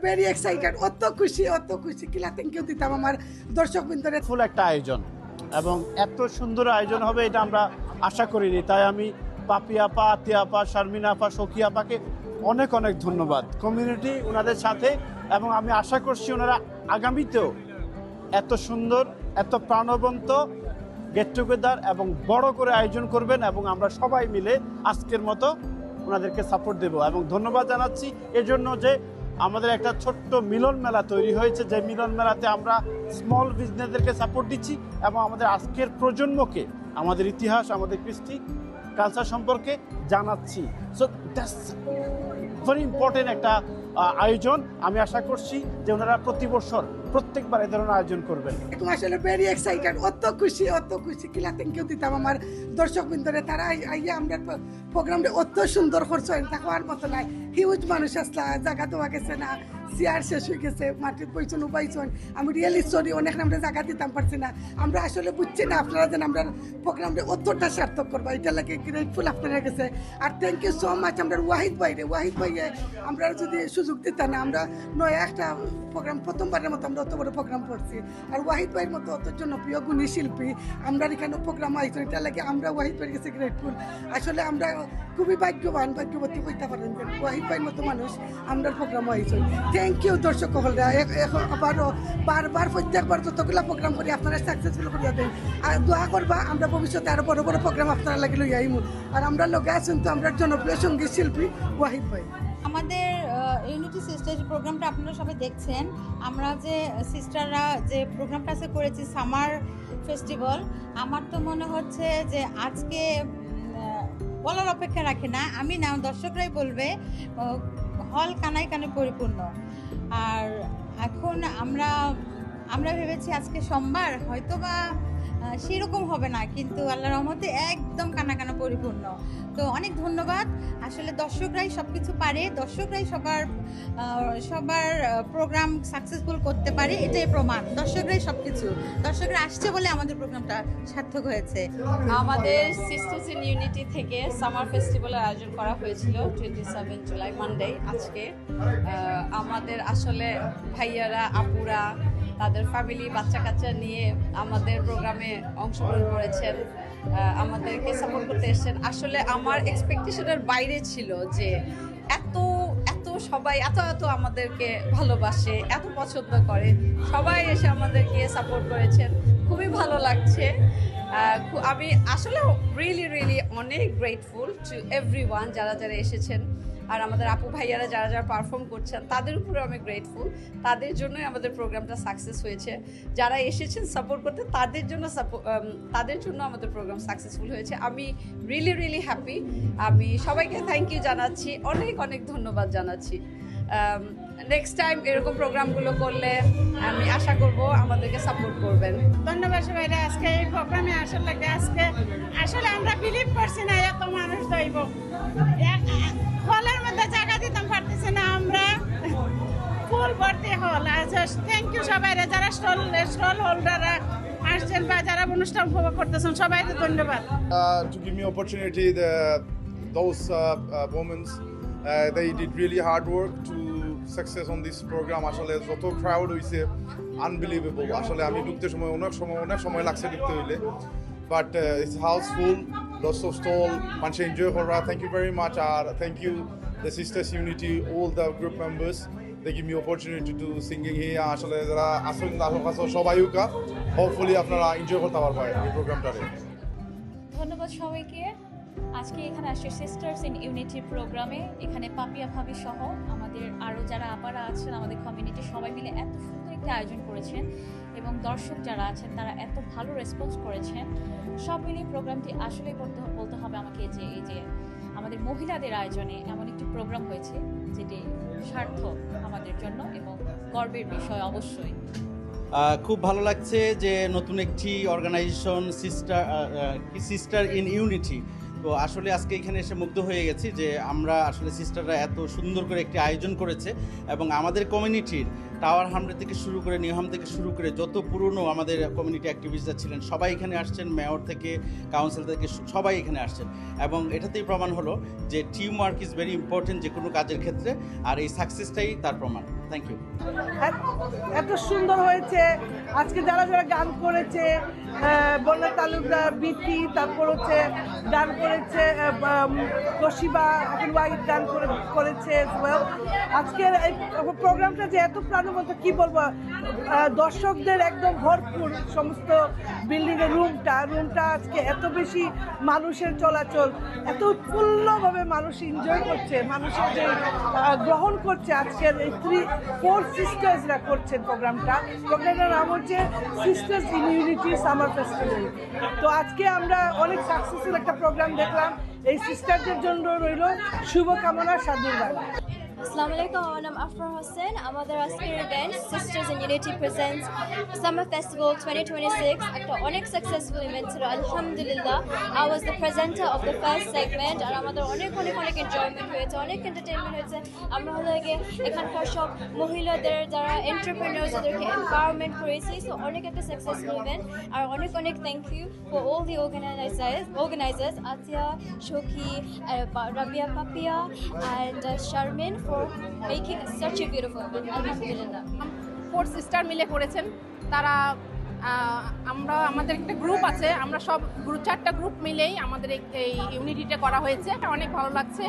Very excited, অত খুশি কিলা থ্যাংক ইউ দিতাম আমার দর্শক বৃন্দরে। ফুল একটা আয়োজন এবং এত সুন্দর আয়োজন হবে এটা আমরা আশা করিনি। তাই আমি পাপি আপা, আতি আপা, শারমিনা আপা, সখী আপাকে অনেক অনেক ধন্যবাদ। কমিউনিটি ওনাদের সাথে, এবং আমি আশা করছি ওনারা আগামীতেও এত সুন্দর, এত প্রাণবন্ত গেট টুগেদার এবং বড় করে আয়োজন করবেন, এবং আমরা সবাই মিলে আজকের মতো ওনাদেরকে সাপোর্ট দেব। এবং ধন্যবাদ জানাচ্ছি এজন্য যে আমাদের একটা ছোট্ট মিলন মেলা তৈরি হয়েছে, যে মিলন মেলাতে আমরা স্মল বিজনেসদেরকে সাপোর্ট দিচ্ছি এবং আমাদের আজকের প্রজন্মকে আমাদের ইতিহাস, আমাদের কৃষ্টি কালচার সম্পর্কে জানাচ্ছি। সো দ্যাটস ভেরি ইম্পর্টেন্ট একটা আয়োজন। আমি আশা করছি যে ওনারা প্রতি বছর প্রত্যেকবার এই ধরনের আয়োজন করবেন। আসলে ভেরি এক্সাইটেড, অত খুশি কিলা থ্যাংক ইউ দিতাম আমার দর্শক বৃন্দরে। তারা আইয়া আমরা প্রোগ্রামটা অত সুন্দর করছো, থাকার মতো নাই। হিউজ মানুষ আসলা, জায়গা দেওয়া গেছে না, চেয়ার শেষ হয়ে গেছে, মাটির পয়সন উপাইছন। আমি রিয়েলি সরি, অনেক আমরা জায়গা দিতাম পারছি না। আমরা আসলে বুঝছি না আপনারা যেন আমরা প্রোগ্রামটা অতটা সার্থক করবো, এটা লাগে গ্রেটফুল আপনারা গেছে। আর থ্যাংক ইউ সো মাচ আমরা ওয়াহিদ ভাইয়ে আমরা যদি সুযোগ দিতাম না, আমরা নয়া একটা প্রোগ্রাম প্রথমবারের মতো আমরা অত বড় প্রোগ্রাম করছি। আর ওয়াহিদ ভাইয়ের মতো অত জনপ্রিয় গুণী শিল্পী আমরা এখানে প্রোগ্রাম আইসি, এটা লাগে আমরা ওয়াহিদ ভাইয়ের কাছে গ্রেটফুল। আসলে আমরা খুবই ভাগ্যবতী হইতে পারেন যে ওয়াহিদ ভাইয়ের মতো মানুষ আমরা প্রোগ্রাম আইসি। থ্যাংক ইউ দর্শক হলরা, আবারও বারবার প্রত্যেকবার যতগুলো প্রোগ্রাম করি আপনারা সাকসেসফুল করিয়া দেন। আর দোয়া করবা আমরা ভবিষ্যতে আরো বড় বড় প্রোগ্রাম আপনারা লাগে লই আইমু। আর আমরা লগে আছেন তো আমরা জনপ্রিয় সঙ্গীত শিল্পী ওয়াহিদ ভাই। আমাদের ইউনিটি সিস্টার যে প্রোগ্রামটা আপনারা সবাই দেখছেন, আমরা যে সিস্টাররা যে প্রোগ্রামটা করেছি সামার ফেস্টিভ্যাল, আমার তো মনে হচ্ছে যে আজকে বলার অপেক্ষা রাখে না, আমি না দর্শকরাই বলবে হল কানায় কানে পরিপূর্ণ। আর এখন আমরা ভেবেছি আজকে সোমবার হয়তোবা সেরকম হবে না, কিন্তু আল্লাহর রহমতে একদম কানা কানা পরিপূর্ণ। তো অনেক ধন্যবাদ। আসলে দর্শকরাই সব কিছু পারে, দর্শকরাই সবার প্রোগ্রাম সাকসেসফুল করতে পারে, এটাই প্রমাণ। দর্শকরাই সব কিছু, দর্শকরা আসছে বলে আমাদের প্রোগ্রামটা সার্থক হয়েছে। আমাদের সিস্টার্স ইন ইউনিটি থেকে সামার ফেস্টিভ্যালের আয়োজন করা হয়েছিল 27 জুলাই মানডে। আজকে আমাদের আসলে ভাইয়ারা, আপুরা তাদের ফ্যামিলি, বাচ্চা কাচ্চা নিয়ে আমাদের প্রোগ্রামে অংশগ্রহণ করেছেন, আমাদেরকে সাপোর্ট করতে এসেছেন। আসলে আমার এক্সপেকটেশনের বাইরে ছিল যে এত সবাই এত আমাদেরকে ভালোবাসে, এত পছন্দ করে, সবাই এসে আমাদেরকে সাপোর্ট করেছেন, খুবই ভালো লাগছে। আমি আসলে রিয়েলি অনেক গ্রেটফুল টু এভরিওয়ান যারা এসেছেন। আর আমাদের আপু ভাইয়ারা যারা পারফর্ম করছেন তাদের উপরে আমি গ্রেটফুল, তাদের জন্যই আমাদের প্রোগ্রামটা সাকসেস হয়েছে। যারা এসেছেন সাপোর্ট করতে তাদের জন্য আমাদের প্রোগ্রাম সাকসেসফুল হয়েছে। আমি রিয়েলি হ্যাপি। আমি সবাইকে থ্যাংক ইউ জানাচ্ছি, অনেক ধন্যবাদ জানাচ্ছি। নেক্সট টাইম এরকম প্রোগ্রামগুলো করলে আমি আশা করব আমাদেরকে সাপোর্ট করবেন। ধন্যবাদ সবাইরা। আজকে এই প্রোগ্রামে আসলে আমরা বিলিভ করছি না এত মানুষ দইব, হলের মধ্যে জায়গা দিতাম পারতেছি না, আমরা ফুল ভর্তি হল। থ্যাংক ইউ সবাইরা, যারা স্টল হোল্ডাররা আসছেন বা যারা অনুষ্ঠান উপভোগ করতেছেন সবাইকে ধন্যবাদ। To give me opportunity, those women they did really hard work to success on this program. আসলে যত ক্রাউড হইছে আনবিলিভেবল। আসলে আমি ঢুকতে অনেক সময় লাগছে ঢুকতে হইলে, but it's housefull, lots of stall, মানুষ এনজয় করা। Thank you very much. আর thank you the sisters unity, all the group members, they give me opportunity to singing here. আসলে যারা আসল সবাইকা হোপফুলি আপনারা এনজয় করতে পারবেন এই প্রোগ্রামটারে। ধন্যবাদ সবাইকে। আজকে এখানে আসছে সিস্টার্স ইন ইউনিটি প্রোগ্রামে, এখানে পাপিয়া ভাবি সহ আমাদের আরও যারা আপারা আছেন, আমাদের কমিউনিটি সবাই মিলে এত সুন্দর একটি আয়োজন করেছেন, এবং দর্শক যারা আছেন তারা এত ভালো রেসপন্স করেছেন। সব মিলিয়ে প্রোগ্রামটি আসলেই বলতে হবে আমাকে যে এই যে আমাদের মহিলাদের আয়োজনে এমন একটি প্রোগ্রাম হয়েছে যেটি সার্থক আমাদের জন্য এবং গর্বের বিষয় অবশ্যই। খুব ভালো লাগছে যে নতুন একটি অর্গানাইজেশন সিস্টার ইন ইউনিটি। তো আসলে আজকে এখানে এসে মুগ্ধ হয়ে গেছি যে আমরা আসলে সিস্টাররা এত সুন্দর করে একটি আয়োজন করেছে, এবং আমাদের কমিউনিটির টাওয়ার হামড়ে থেকে শুরু করে নিউহাম থেকে শুরু করে যত পুরনো আমাদের কমিউনিটি অ্যাক্টিভিস্টরা ছিলেন সবাই এখানে আসছেন, মেয়র থেকে কাউন্সিল থেকে সবাই এখানে আসছেন। এবং এটাতেই প্রমাণ হলো যে team work is very important যে কোনো কাজের ক্ষেত্রে, আর এই সাকসেসটাই তার প্রমাণ। Thank you. এত সুন্দর হয়েছে আজকে যারা যারা গান করেছে, বন্যা তালুকদার, বিতি, তারপর হচ্ছে গান করেছে তোশিবা, এখন ওয়াইড গান করেছে as well। আজকের এই প্রোগ্রামটা যে এত প্রাণবন্ত কি বলবো, দর্শকদের একদম ভরপুর সমস্ত বিল্ডিংয়ের রুমটা আজকে এত বেশি মানুষের চলাচল, এত উৎফুল্লভাবে মানুষ এনজয় করছে, মানুষের যে গ্রহণ করছে আজকের এই 4 সিস্টার্সরা করছেন প্রোগ্রামটার নাম হচ্ছে sisters in unity summer festival. তো আজকে আমরা অনেক সাকসেসফুল একটা প্রোগ্রাম দেখলাম, এই সিস্টারদের জন্য রইল শুভকামনা, সাধুবাদ। আসসালামু আলাইকুম, আমার নাম আফরা হোসেন। আমাদের আজকের event sisters in unity presents summer festival 2026 একটা অনেক সাকসেসফুল ইভেন্ট ছিল আলহামদুলিল্লাহ। I was the presenter of the first segment, আর আমাদের অনেক এনজয়মেন্ট হয়েছে, অনেক এন্টারটেনমেন্ট হয়েছে। আমরা হলো এখানকার সব মহিলাদের যারা এন্টারপ্রেনার্স ওদেরকে এম্পাওয়ারমেন্ট করেছি। সো অনেক একটা সাকসেসফুল ইভেন্ট, আর অনেক thank you for all the organisers Atiya, Sakhi, Rabia, Papiya and Sharmin for making such a beautiful event. Alhamdulillah. 4 sister মিলে করেছেন তারা। আমাদের একটা গ্রুপ আছে, আমরা সব 4টা গ্রুপ মিলেই আমাদের এই ইউনিটিটা করা হয়েছে। অনেক ভালো লাগছে।